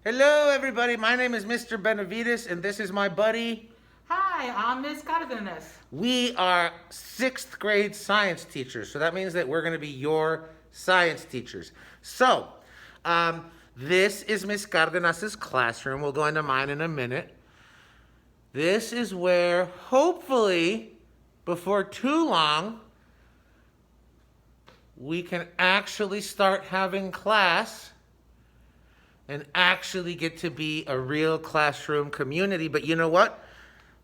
Hello, everybody. My name is Mr. Benavides, and this is my buddy. Hi, I'm Miss Cardenas. We are 6th grade science teachers, so that means that we're going to be your science teachers. So, this is Miss Cardenas's classroom. We'll go into mine in a minute. This is where, hopefully, before too long, we can actually start having class and actually get to be a real classroom community. But you know what?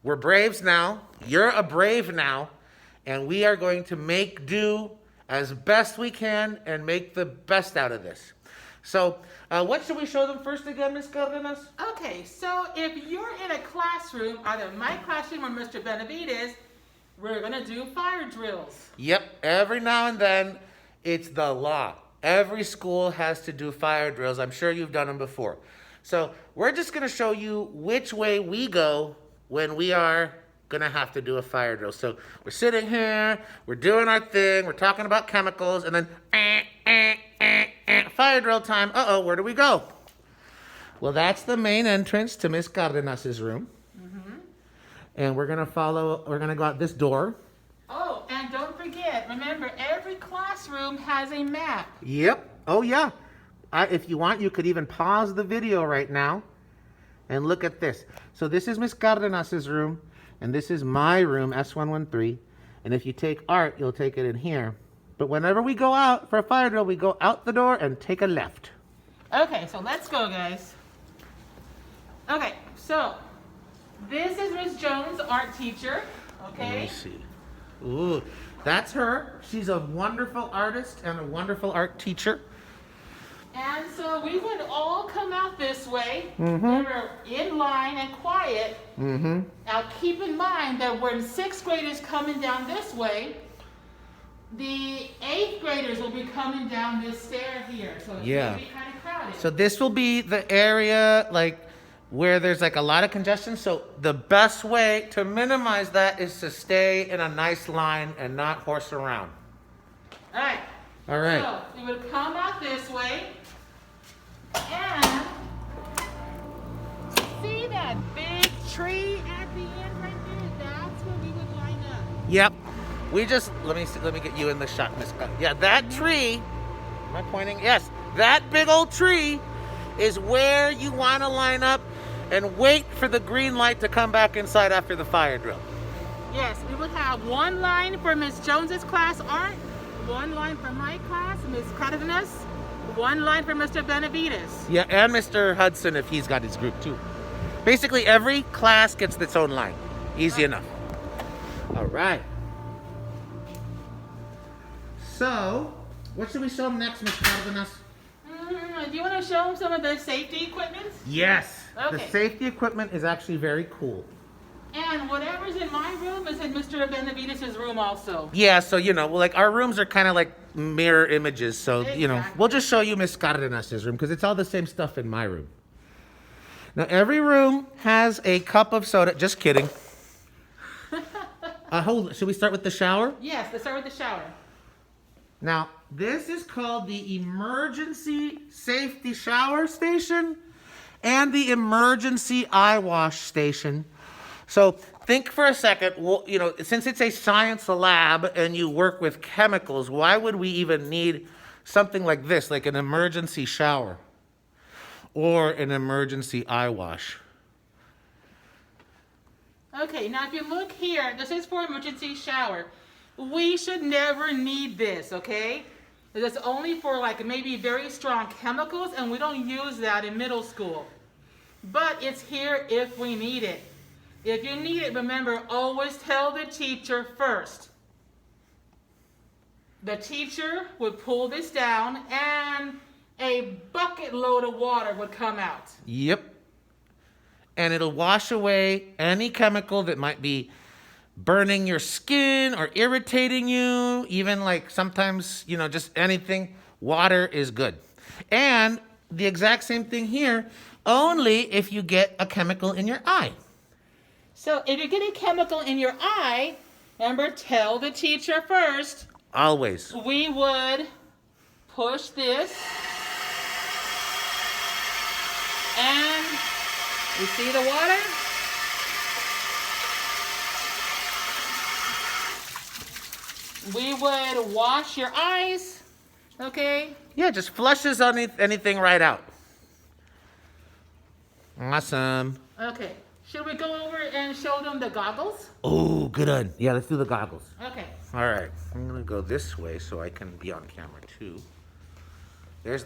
We're braves now. You're a brave now. And we are going to make do as best we can and make the best out of this. So, what should we show them first again, Miss Cardenas? Okay, so if you're in a classroom, either my classroom or Mr. Benavides, we're going to do fire drills. Yep, every now and then, it's the law. Every school has to do fire drills. I'm sure you've done them before. So we're just going to show you which way we go when we are going to have to do a fire drill. So we're sitting here, we're doing our thing, we're talking about chemicals, and then fire drill time. Uh-oh, where do we go? Well, that's the main entrance to Miss Cardenas's room. Mm-hmm. And we're going to go out this door. Oh, and don't forget, remember, every classroom has a map. Yep. Oh, yeah. If you want, you could even pause the video right now and look at this. So this is Miss Cardenas's room, and this is my room, S113. And if you take art, you'll take it in here. But whenever we go out for a fire drill, we go out the door and take a left. Okay, so let's go, guys. Okay, so this is Miss Jones, art teacher. Okay. Let me see. Ooh, that's her. She's a wonderful artist and a wonderful art teacher. And so we would all come out this way. Mm-hmm. Remember, in line and quiet. Mm-hmm. Now keep in mind that when 6th graders coming down this way, the 8th graders will be coming down this stair here. So it's going to be kind of crowded. So this will be the area where there's a lot of congestion. So the best way to minimize that is to stay in a nice line and not horse around. All right. All right. So we would come out this way. And see that big tree at the end right there? That's where we would line up. Yep. We just let me get you in the shot, Miss. Yeah, that tree. Am I pointing? Yes. That big old tree is where you want to line up and wait for the green light to come back inside after the fire drill. Yes, we would have one line for Miss Jones's class art, one line for my class, Miss Cardenas, one line for Mr. Benavides. Yeah, and Mr. Hudson if he's got his group too. Basically, every class gets its own line. Easy enough. All right. So, what should we show them next, Miss Cardenas? Do you want to show them some of the safety equipment? Yes. Okay. The safety equipment is actually very cool. And whatever's in my room is in Mr. Benavides' room also. Yeah, so, our rooms are kind of like mirror images. So, Exactly. we'll just show you Miss Cardenas' room because it's all the same stuff in my room. Now, every room has a cup of soda. Just kidding. Should we start with the shower? Yes, let's start with the shower. Now, this is called the emergency safety shower station and the emergency eye wash station. So think for a second, since it's a science lab and you work with chemicals, why would we even need something like this, like an emergency shower or an emergency eye wash? Okay, now if you look here, this is for emergency shower. We should never need this, okay? It's only for maybe very strong chemicals, and we don't use that in middle school. But it's here if we need it. If you need it, remember, always tell the teacher first. The teacher would pull this down, and a bucket load of water would come out. Yep. And it'll wash away any chemical that might be burning your skin or irritating you, even sometimes, just anything. Water is good. And the exact same thing here, only if you get a chemical in your eye. So if you get a chemical in your eye, remember, tell the teacher first. Always. We would push this and You see the water? We would wash your eyes, okay? Yeah, just flushes anything right out. Awesome. Okay. Should we go over and show them the goggles? Oh, good one. Yeah, let's do the goggles. Okay. All right, I'm gonna go this way so I can be on camera too.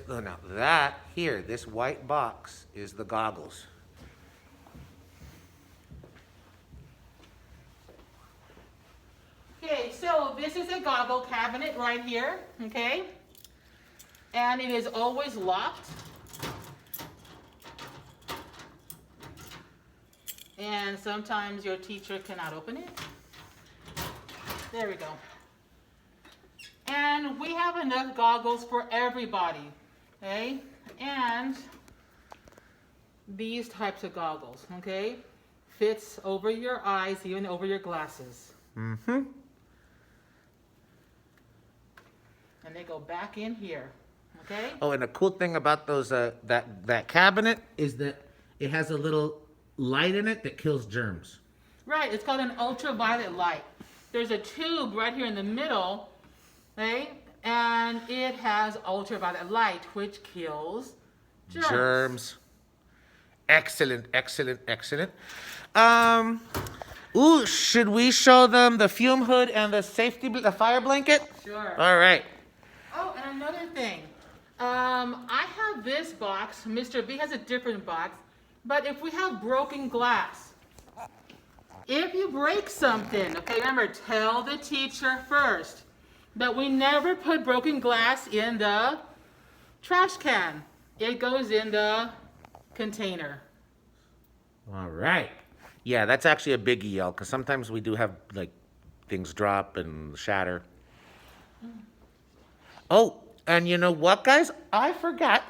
Now that here, this white box is the goggles. Okay, so this is a goggle cabinet right here, okay? And it is always locked. And sometimes your teacher cannot open it. There we go. And we have enough goggles for everybody, okay? And these types of goggles, okay? Fits over your eyes, even over your glasses. Mm-hmm. And they go back in here, okay? Oh, and the cool thing about those that cabinet is that it has a little light in it that kills germs. Right, it's called an ultraviolet light. There's a tube right here in the middle, okay? And it has ultraviolet light, which kills germs. Excellent, excellent, excellent. Should we show them the fume hood and the the fire blanket? Sure. All right. Oh, and another thing. I have this box. Mr. B has a different box. But if we have broken glass, if you break something, okay, remember, tell the teacher first. But we never put broken glass in the trash can. It goes in the container. All right. Yeah, that's actually a biggie, y'all, because sometimes we do have, like, things drop and shatter. Oh, and you know what, guys? I forgot.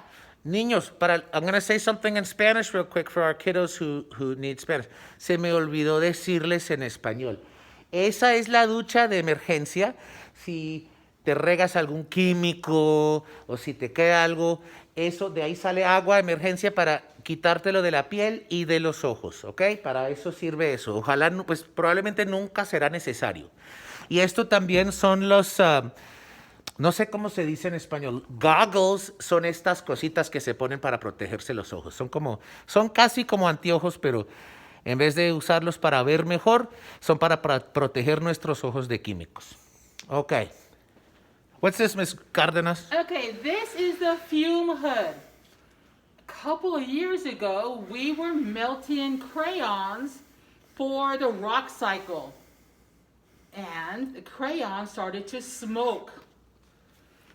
Niños, I'm going to say something in Spanish real quick for our kiddos who need Spanish. Se me olvidó decirles en español. Esa es la ducha de emergencia. Si te regas algún químico o si te queda algo, eso de ahí sale agua de emergencia para quitártelo de la piel y de los ojos, ¿ok? Para eso sirve eso. Ojalá, pues probablemente nunca será necesario. Y esto también son los... no sé cómo se dice en español. Goggles son estas cositas que se ponen para protegerse los ojos. Son casi como anteojos, pero en vez de usarlos para ver mejor, son para proteger nuestros ojos de químicos. Okay. What's this, Miss Cardenas? Okay, this is the fume hood. A couple of years ago, we were melting crayons for the rock cycle. And the crayon started to smoke.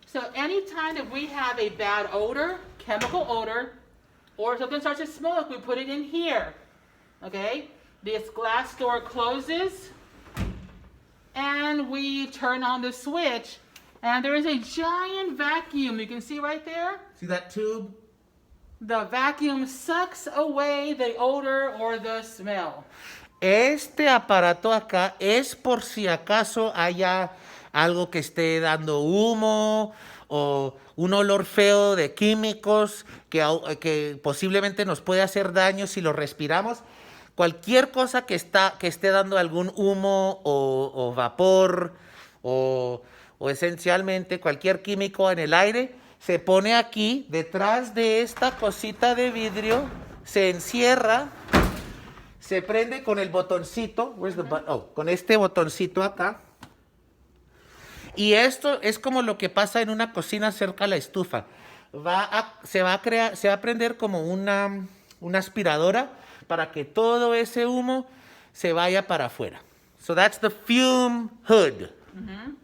So anytime that we have a bad odor, chemical odor, or something starts to smoke, we put it in here. Okay? This glass door closes, and we turn on the switch, and there is a giant vacuum. You can see right there? See that tube? The vacuum sucks away the odor or the smell. Este aparato acá es por si acaso haya algo que esté dando humo o un olor feo de químicos que posiblemente nos puede hacer daño si lo respiramos. Cualquier cosa que esté dando algún humo o vapor o esencialmente cualquier químico en el aire, se pone aquí detrás de esta cosita de vidrio, se encierra, se prende con el botoncito, con este botoncito acá. Y esto es como lo que pasa en una cocina cerca a la estufa. Se va a prender como una aspiradora para que todo ese humo se vaya para afuera. So that's the fume hood. Mm-hmm.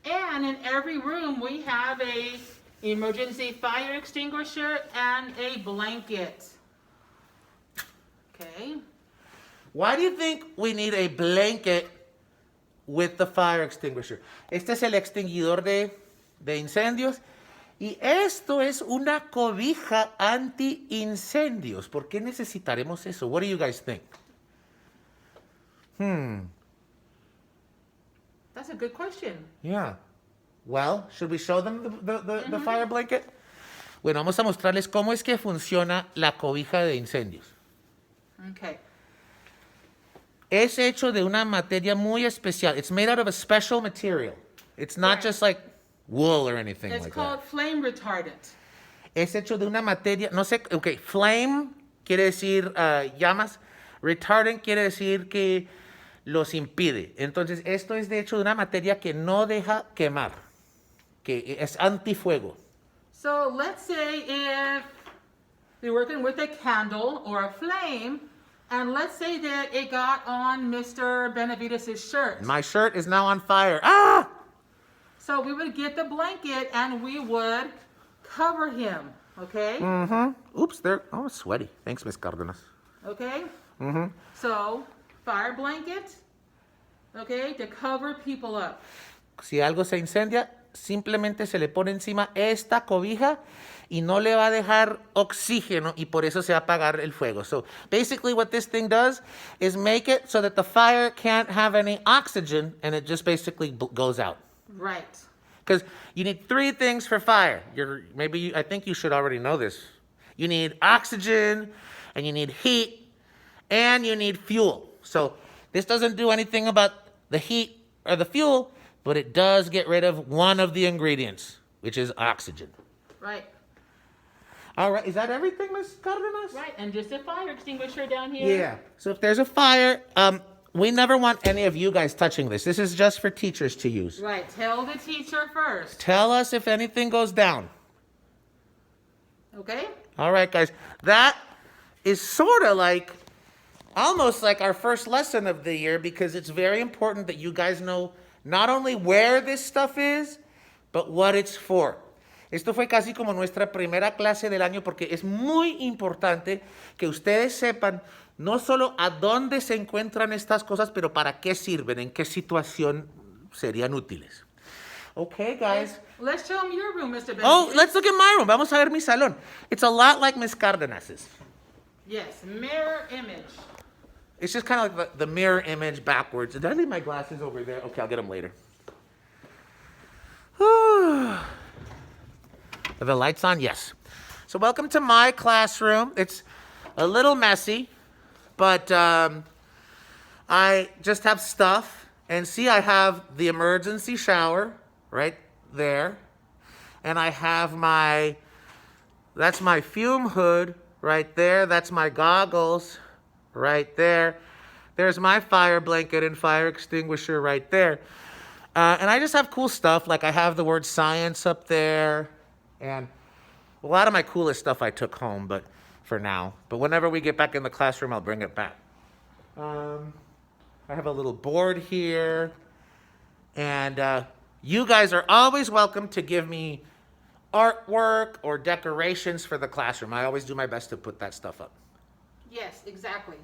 And in every room we have a emergency fire extinguisher and a blanket. Okay. Why do you think we need a blanket with the fire extinguisher? Este es el extinguidor de incendios y esto es una cobija anti-incendios. ¿Por qué necesitaremos eso? What do you guys think? That's a good question. Yeah. Well, should we show them the fire blanket? Bueno, vamos a mostrarles cómo es que funciona la cobija de incendios. Okay. Es hecho de una materia muy especial. It's made out of a special material. It's not Right. just like wool or anything It's like called that. flame retardant. Es hecho de una materia, no sé, ok, flame quiere decir llamas, retardant quiere decir que los impide. Entonces, esto es de hecho de una materia que no deja quemar, que es antifuego. So let's say if you're working with a candle or a flame, and let's say that it got on Mr. Benavides' shirt. My shirt is now on fire. Ah! So we would get the blanket and we would cover him, okay? Mm-hmm. Oops, they're sweaty. Thanks, Miss Cardenas. Okay? Mm-hmm. So, fire blanket, okay, to cover people up. Si algo se incendia, simplemente se le pone encima esta cobija y no le va a dejar oxígeno y por eso se va a apagar el fuego. So basically what this thing does is make it so that the fire can't have any oxygen and it just basically goes out. Right. Because you need three things for fire. I think you should already know this. You need oxygen, and you need heat, and you need fuel. So this doesn't do anything about the heat or the fuel, but it does get rid of one of the ingredients, which is oxygen. Right. All right, is that everything, Ms. Cardenas? Right, and just a fire extinguisher down here. Yeah. So if there's a fire, we never want any of you guys touching this. This is just for teachers to use. Right, tell the teacher first. Tell us if anything goes down. Okay? All right, guys. That is sort of like, almost like our first lesson of the year because it's very important that you guys know not only where this stuff is, but what it's for. Esto fue casi como nuestra primera clase del año porque es muy importante que ustedes sepan no solo a dónde se encuentran estas cosas, pero para qué sirven, en qué situación serían útiles. Okay, guys. Let's show them your room, Mr. Benavides. Oh, let's look at my room. Vamos a ver mi salón. It's a lot like Miss Cardenas's. Yes, mirror image. It's just kind of like the mirror image backwards. Did I leave my glasses over there? Okay, I'll get them later. Are the lights on? Yes. So welcome to my classroom. It's a little messy, but I just have stuff. And see, I have the emergency shower right there. And I have that's my fume hood right there. That's my goggles right there. There's my fire blanket and fire extinguisher right there. And I just have cool stuff, like I have the word science up there, and a lot of my coolest stuff I took home, but for now. But whenever we get back in the classroom, I'll bring it back. I have a little board here, and you guys are always welcome to give me artwork or decorations for the classroom. I always do my best to put that stuff up. Yes, exactly.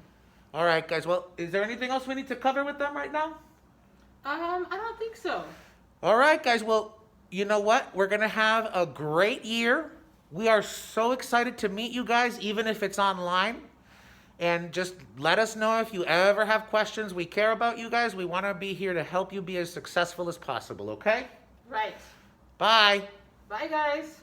All right, guys. Well, is there anything else we need to cover with them right now? I don't think so. All right, guys. Well, you know what? We're going to have a great year. We are so excited to meet you guys, even if it's online. And just let us know if you ever have questions. We care about you guys. We want to be here to help you be as successful as possible, okay? Right. Bye. Bye, guys.